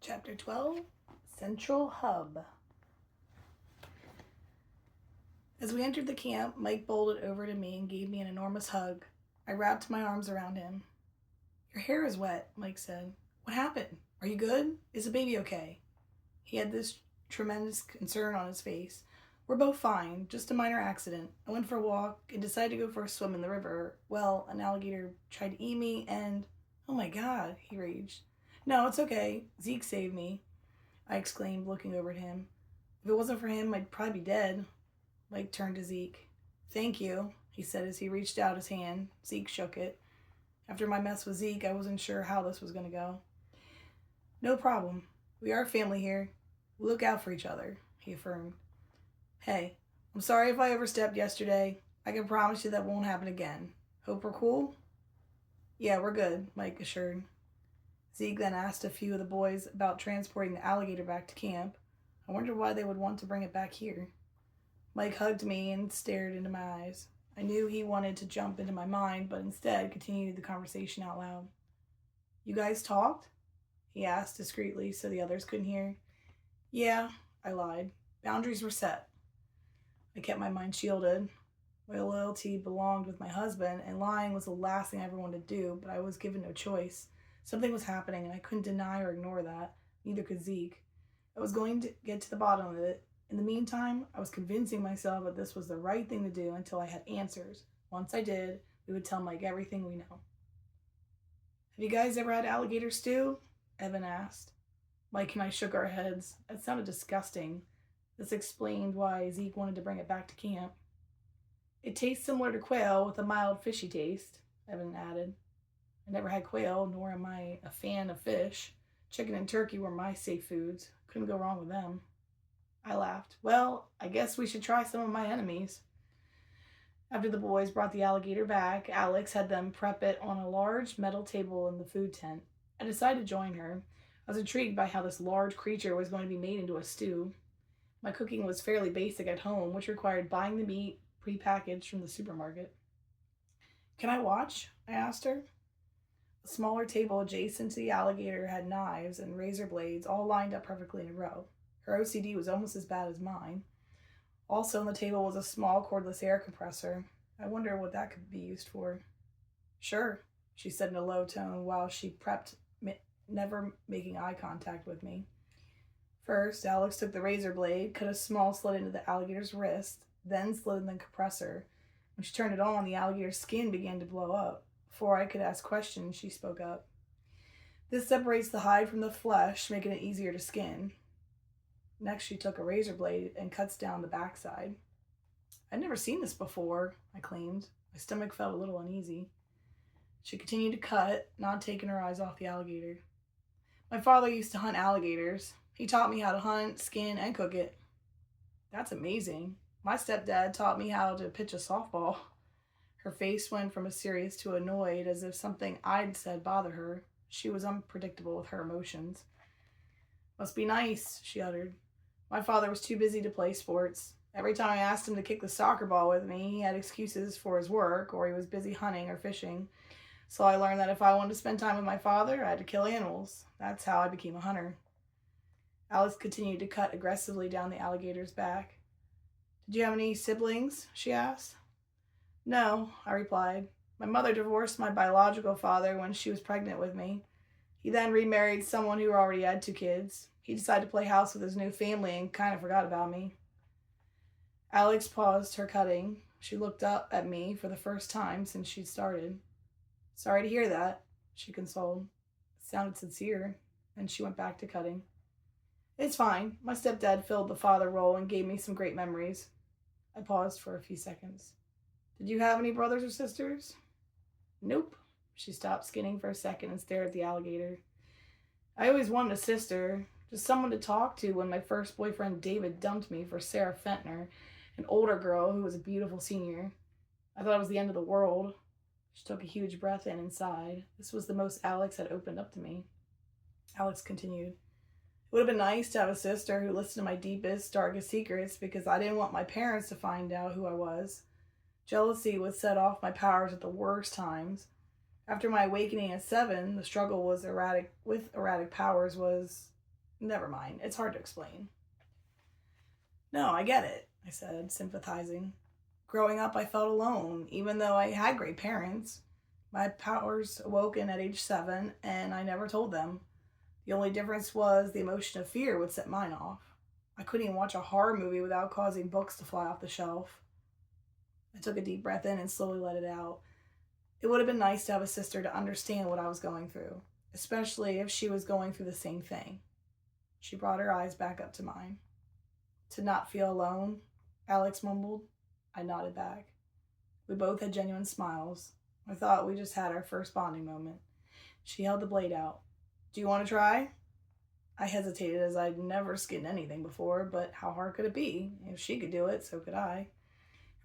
Chapter 12, Central Hub. As we entered the camp, Mike bolted over to me and gave me an enormous hug. I wrapped my arms around him. "Your hair is wet," Mike said. "What happened? Are you good? Is the baby okay?" He had this tremendous concern on his face. "We're both fine, just a minor accident. I went for a walk and decided to go for a swim in the river. Well, an alligator tried to eat me and... Oh my God," he raged. "No, it's okay. Zeke saved me," I exclaimed, looking over at him. "If it wasn't for him, I'd probably be dead." Mike turned to Zeke. "Thank you," he said as he reached out his hand. Zeke shook it. After my mess with Zeke, I wasn't sure how this was going to go. "No problem. We are family here. We look out for each other," he affirmed. "Hey, I'm sorry if I overstepped yesterday. I can promise you that won't happen again. Hope we're cool?" "Yeah, we're good," Mike assured. Zeke then asked a few of the boys about transporting the alligator back to camp. I wondered why they would want to bring it back here. Mike hugged me and stared into my eyes. I knew he wanted to jump into my mind, but instead continued the conversation out loud. "You guys talked?" he asked discreetly so the others couldn't hear. "Yeah," I lied. "Boundaries were set." I kept my mind shielded. My loyalty belonged with my husband, and lying was the last thing I ever wanted to do, but I was given no choice. Something was happening, and I couldn't deny or ignore that. Neither could Zeke. I was going to get to the bottom of it. In the meantime, I was convincing myself that this was the right thing to do until I had answers. Once I did, we would tell Mike everything we know. "Have you guys ever had alligator stew?" Evan asked. Mike and I shook our heads. It sounded disgusting. This explained why Zeke wanted to bring it back to camp. "It tastes similar to quail with a mild fishy taste," Evan added. "I never had quail, nor am I a fan of fish. Chicken and turkey were my safe foods. Couldn't go wrong with them." I laughed. "Well, I guess we should try some of my enemies." After the boys brought the alligator back, Alex had them prep it on a large metal table in the food tent. I decided to join her. I was intrigued by how this large creature was going to be made into a stew. My cooking was fairly basic at home, which required buying the meat prepackaged from the supermarket. "Can I watch?" I asked her. A smaller table adjacent to the alligator had knives and razor blades all lined up perfectly in a row. Her OCD was almost as bad as mine. Also on the table was a small cordless air compressor. I wonder what that could be used for. "Sure," she said in a low tone while she prepped, never making eye contact with me. First, Alex took the razor blade, cut a small slit into the alligator's wrist, then slid in the compressor. When she turned it on, the alligator's skin began to blow up. Before I could ask questions, she spoke up. "This separates the hide from the flesh, making it easier to skin." Next, she took a razor blade and cuts down the backside. "I'd never seen this before," I claimed. My stomach felt a little uneasy. She continued to cut, not taking her eyes off the alligator. "My father used to hunt alligators. He taught me how to hunt, skin, and cook it." "That's amazing. My stepdad taught me how to pitch a softball." Her face went from serious to annoyed, as if something I'd said bothered her. She was unpredictable with her emotions. "Must be nice," she uttered. "My father was too busy to play sports. Every time I asked him to kick the soccer ball with me, he had excuses for his work, or he was busy hunting or fishing. So I learned that if I wanted to spend time with my father, I had to kill animals. That's how I became a hunter." Alice continued to cut aggressively down the alligator's back. "Did you have any siblings?" she asked. "No," I replied. "My mother divorced my biological father when she was pregnant with me. He then remarried someone who already had 2 kids. He decided to play house with his new family and kind of forgot about me." Alex paused her cutting. She looked up at me for the first time since she'd started. "Sorry to hear that," she consoled. It sounded sincere, and she went back to cutting. "It's fine. My stepdad filled the father role and gave me some great memories." I paused for a few seconds. "Did you have any brothers or sisters?" "Nope." She stopped skinning for a second and stared at the alligator. "I always wanted a sister. Just someone to talk to when my first boyfriend David dumped me for Sarah Fentner, an older girl who was a beautiful senior. I thought it was the end of the world." She took a huge breath in and sighed. This was the most Alex had opened up to me. Alex continued. "It would have been nice to have a sister who listened to my deepest, darkest secrets because I didn't want my parents to find out who I was. Jealousy would set off my powers at the worst times. After my awakening at 7, the struggle was erratic powers was Never mind, it's hard to explain. No, I get it, I said, sympathizing. Growing up, I felt alone, even though I had great parents. My powers awoken at age 7, and I never told them. The only difference was the emotion of fear would set mine off. I couldn't even watch a horror movie without causing books to fly off the shelf. I took a deep breath in and slowly let it out. It would have been nice to have a sister to understand what I was going through, especially if she was going through the same thing. She brought her eyes back up to mine. To not feel alone, Alex mumbled. I nodded back. We both had genuine smiles. I thought we just had our first bonding moment. She held the blade out. Do you want to try? I hesitated as I'd never skinned anything before, but how hard could it be? If she could do it, so could I.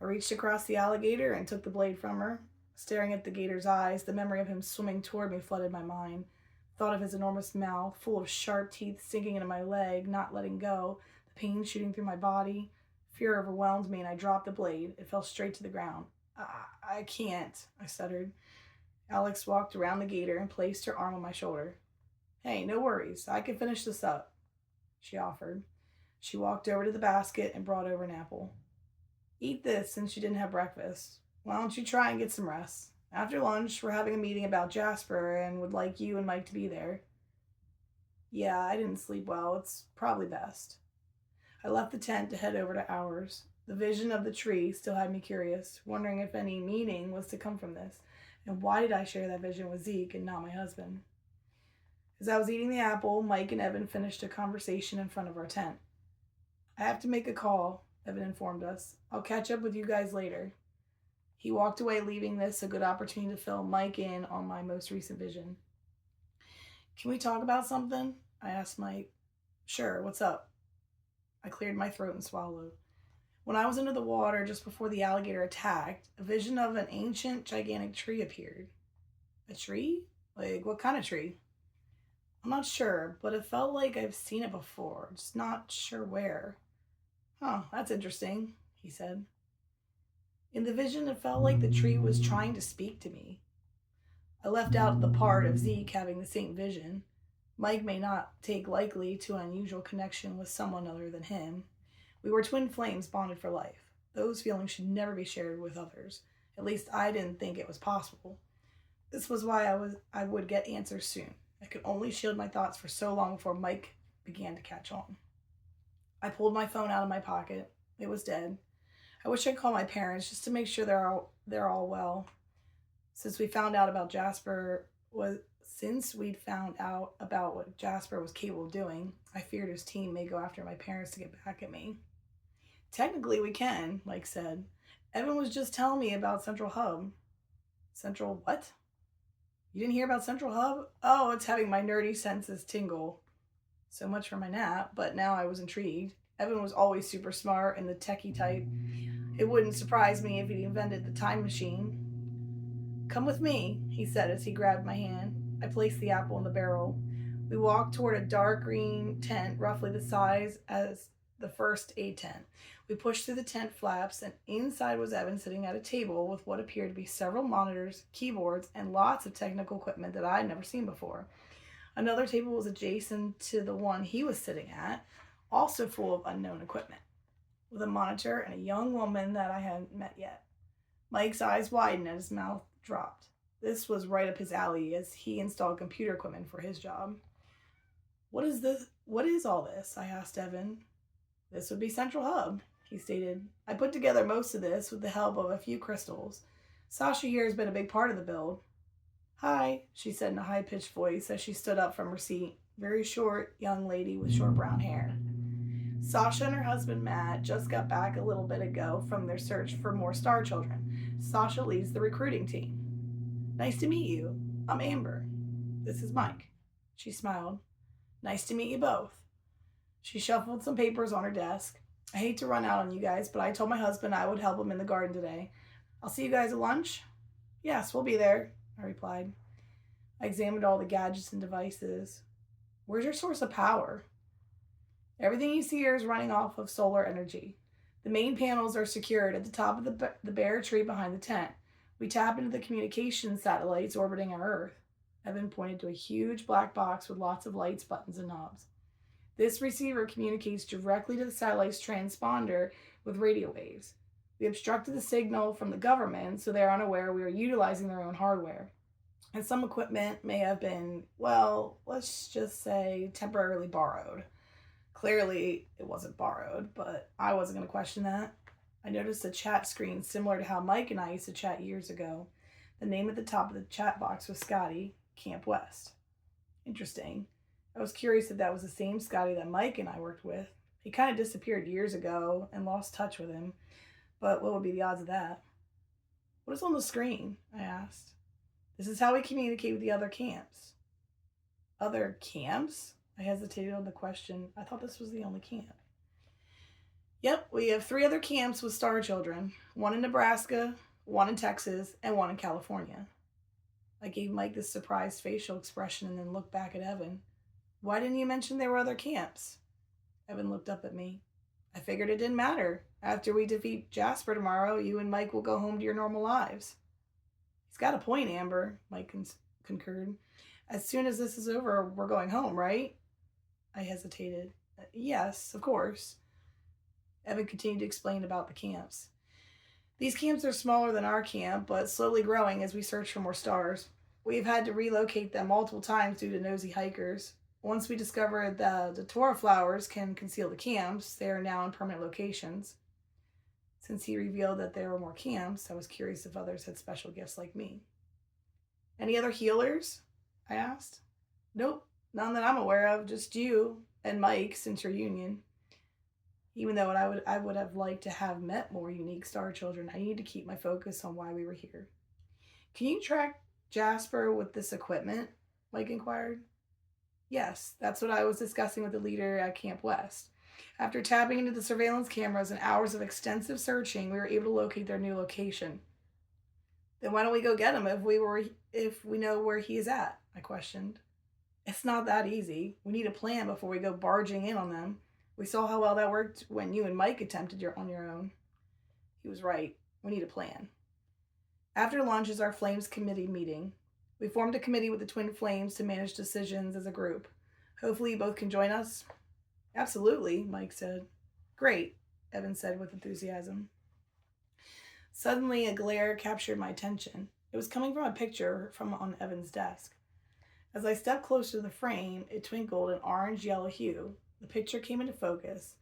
I reached across the alligator and took the blade from her. Staring at the gator's eyes, the memory of him swimming toward me flooded my mind. Thought of his enormous mouth, full of sharp teeth sinking into my leg, not letting go, the pain shooting through my body. Fear overwhelmed me and I dropped the blade. It fell straight to the ground. I can't, I stuttered. Alex walked around the gator and placed her arm on my shoulder. Hey, no worries. I can finish this up, she offered. She walked over to the basket and brought over an apple. Eat this since you didn't have breakfast. Why don't you try and get some rest? After lunch, we're having a meeting about Jasper and would like you and Mike to be there. Yeah, I didn't sleep well. It's probably best. I left the tent to head over to ours. The vision of the tree still had me curious, wondering if any meaning was to come from this, and why did I share that vision with Zeke and not my husband? As I was eating the apple, Mike and Evan finished a conversation in front of our tent. I have to make a call, Evan informed us. I'll catch up with you guys later. He walked away, leaving this a good opportunity to fill Mike in on my most recent vision. Can we talk about something? I asked Mike. Sure, what's up? I cleared my throat and swallowed. When I was under the water just before the alligator attacked, a vision of an ancient, gigantic tree appeared. A tree? Like, what kind of tree? I'm not sure, but it felt like I've seen it before, just not sure where. Huh, that's interesting, he said. In the vision, it felt like the tree was trying to speak to me. I left out the part of Zeke having the same vision. Mike may not take likely to an unusual connection with someone other than him. We were twin flames bonded for life. Those feelings should never be shared with others. At least I didn't think it was possible. This was why I would get answers soon. I could only shield my thoughts for so long before Mike began to catch on. I pulled my phone out of my pocket. It was dead. I wish I'd call my parents just to make sure they're all well. Since we'd found out about what Jasper was capable of doing, I feared his team may go after my parents to get back at me. Technically, we can, Mike said. Evan was just telling me about Central Hub. Central what? You didn't hear about Central Hub? Oh, it's having my nerdy senses tingle. So much for my nap, but now I was intrigued. Evan was always super smart and the techie type. It wouldn't surprise me if he'd invented the time machine. Come with me, he said as he grabbed my hand. I placed the apple in the barrel. We walked toward a dark green tent roughly the size as the first aid tent. We pushed through the tent flaps, and inside was Evan sitting at a table with what appeared to be several monitors, keyboards, and lots of technical equipment that I had never seen before. Another table was adjacent to the one he was sitting at, also full of unknown equipment, with a monitor and a young woman that I hadn't met yet. Mike's eyes widened and his mouth dropped. This was right up his alley as he installed computer equipment for his job. What is this? What is all this? I asked Evan. This would be Central Hub, he stated. I put together most of this with the help of a few crystals. Sasha here has been a big part of the build. Hi, she said in a high-pitched voice as she stood up from her seat. Very short, young lady with short brown hair. Sasha and her husband Matt just got back a little bit ago from their search for more star children. Sasha leads the recruiting team. Nice to meet you. I'm Amber. This is Mike. She smiled. Nice to meet you both. She shuffled some papers on her desk. I hate to run out on you guys, but I told my husband I would help him in the garden today. I'll see you guys at lunch? Yes, we'll be there, I replied. I examined all the gadgets and devices. Where's your source of power? Everything you see here is running off of solar energy. The main panels are secured at the top of the bare tree behind the tent. We tap into the communication satellites orbiting our Earth. Evan pointed to a huge black box with lots of lights, buttons, and knobs. This receiver communicates directly to the satellite's transponder with radio waves. We obstructed the signal from the government so they're unaware we are utilizing their own hardware. And some equipment may have been, well, let's just say temporarily borrowed. Clearly, it wasn't borrowed, but I wasn't going to question that. I noticed a chat screen similar to how Mike and I used to chat years ago. The name at the top of the chat box was Scotty, Camp West. Interesting. I was curious if that was the same Scotty that Mike and I worked with. He kind of disappeared years ago and lost touch with him, but what would be the odds of that? What is on the screen? I asked. This is how we communicate with the other camps. Other camps? I hesitated on the question. I thought this was the only camp. Yep, we have 3 other camps with star children. 1 in Nebraska, 1 in Texas, and 1 in California. I gave Mike this surprised facial expression and then looked back at Evan. Why didn't you mention there were other camps? Evan looked up at me. I figured it didn't matter. After we defeat Jasper tomorrow, you and Mike will go home to your normal lives. He's got a point, Amber, Mike concurred. As soon as this is over, we're going home, right? I hesitated. Yes, of course. Evan continued to explain about the camps. These camps are smaller than our camp, but slowly growing as we search for more stars. We've had to relocate them multiple times due to nosy hikers. Once we discovered the datura flowers can conceal the camps, they are now in permanent locations. Since he revealed that there were more camps, I was curious if others had special gifts like me. Any other healers? I asked. Nope, none that I'm aware of, just you and Mike since your union. Even though I would have liked to have met more unique star children, I need to keep my focus on why we were here. Can you track Jasper with this equipment? Mike inquired. Yes, that's what I was discussing with the leader at Camp West. After tapping into the surveillance cameras and hours of extensive searching, we were able to locate their new location. Then why don't we go get him if we know where he is at? I questioned. It's not that easy. We need a plan before we go barging in on them. We saw how well that worked when you and Mike attempted on your own. He was right. We need a plan. After lunch is our Flames committee meeting. We formed a committee with the Twin Flames to manage decisions as a group. Hopefully you both can join us. Absolutely, Mike said. Great, Evan said with enthusiasm. Suddenly a glare captured my attention. It was coming from a picture from on Evan's desk. As I stepped closer to the frame, it twinkled an orange-yellow hue. The picture came into focus.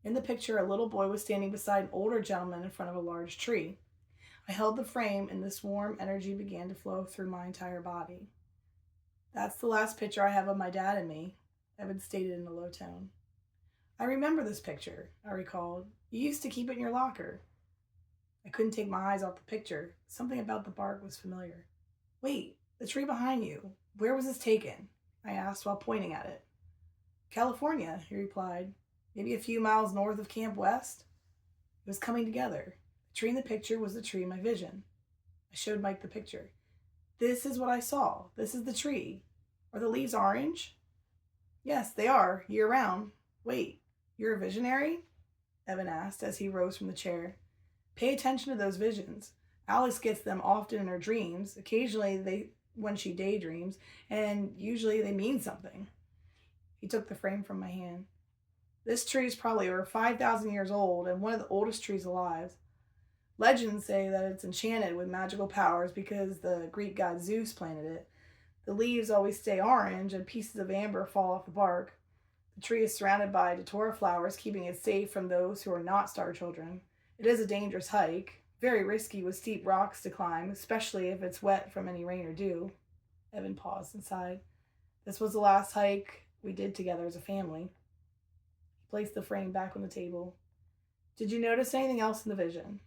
In the picture, a little boy was standing beside an older gentleman in front of a large tree. I held the frame, and this warm energy began to flow through my entire body. That's the last picture I have of my dad and me, Evan stated in a low tone. I remember this picture, I recalled. You used to keep it in your locker. I couldn't take my eyes off the picture. Something about the bark was familiar. Wait, the tree behind you. Where was this taken? I asked while pointing at it. California, he replied. Maybe a few miles north of Camp West. It was coming together. The tree in the picture was the tree in my vision. I showed Mike the picture. This is what I saw. This is the tree. Are the leaves orange? Yes, they are, year-round. Wait, you're a visionary? Evan asked as he rose from the chair. Pay attention to those visions. Alice gets them often in her dreams. Occasionally when she daydreams, and usually they mean something. He took the frame from my hand. This tree is probably over 5,000 years old and one of the oldest trees alive. Legends say that it's enchanted with magical powers because the Greek god Zeus planted it. The leaves always stay orange and pieces of amber fall off the bark. The tree is surrounded by datura flowers, keeping it safe from those who are not star children. It is a dangerous hike, very risky with steep rocks to climb, especially if it's wet from any rain or dew. Evan paused and sighed. This was the last hike we did together as a family. He placed the frame back on the table. Did you notice anything else in the vision?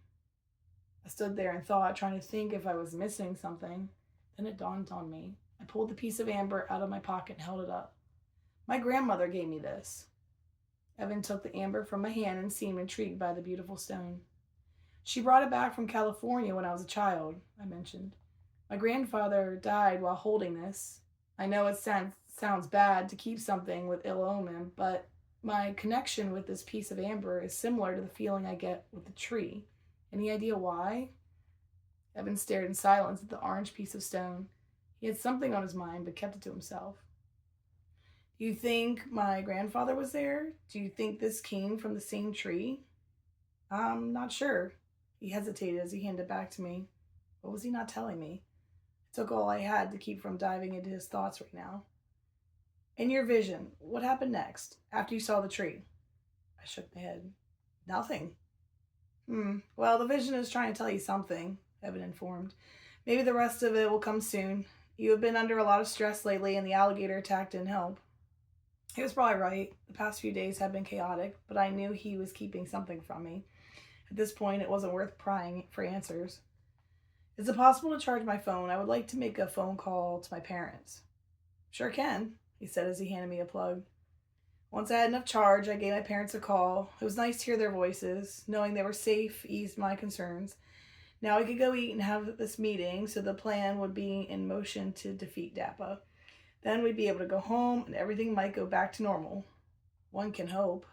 I stood there and thought, trying to think if I was missing something. Then it dawned on me. I pulled the piece of amber out of my pocket and held it up. My grandmother gave me this. Evan took the amber from my hand and seemed intrigued by the beautiful stone. She brought it back from California when I was a child, I mentioned. My grandfather died while holding this. I know it sounds bad to keep something with ill omen, but my connection with this piece of amber is similar to the feeling I get with the tree. Any idea why? Evan stared in silence at the orange piece of stone. He had something on his mind, but kept it to himself. You think my grandfather was there? Do you think this came from the same tree? I'm not sure. He hesitated as he handed it back to me. What was he not telling me? It took all I had to keep from diving into his thoughts right now. In your vision, what happened next, after you saw the tree? I shook my head. Nothing. Well, the vision is trying to tell you something, Evan informed. Maybe the rest of it will come soon. You have been under a lot of stress lately, and the alligator attack didn't help. He was probably right. The past few days had been chaotic, but I knew he was keeping something from me. At this point, it wasn't worth prying for answers. Is it possible to charge my phone? I would like to make a phone call to my parents. Sure can, he said as he handed me a plug. Once I had enough charge, I gave my parents a call. It was nice to hear their voices. Knowing they were safe eased my concerns. Now we could go eat and have this meeting, so the plan would be in motion to defeat Dappa. Then we'd be able to go home and everything might go back to normal. One can hope.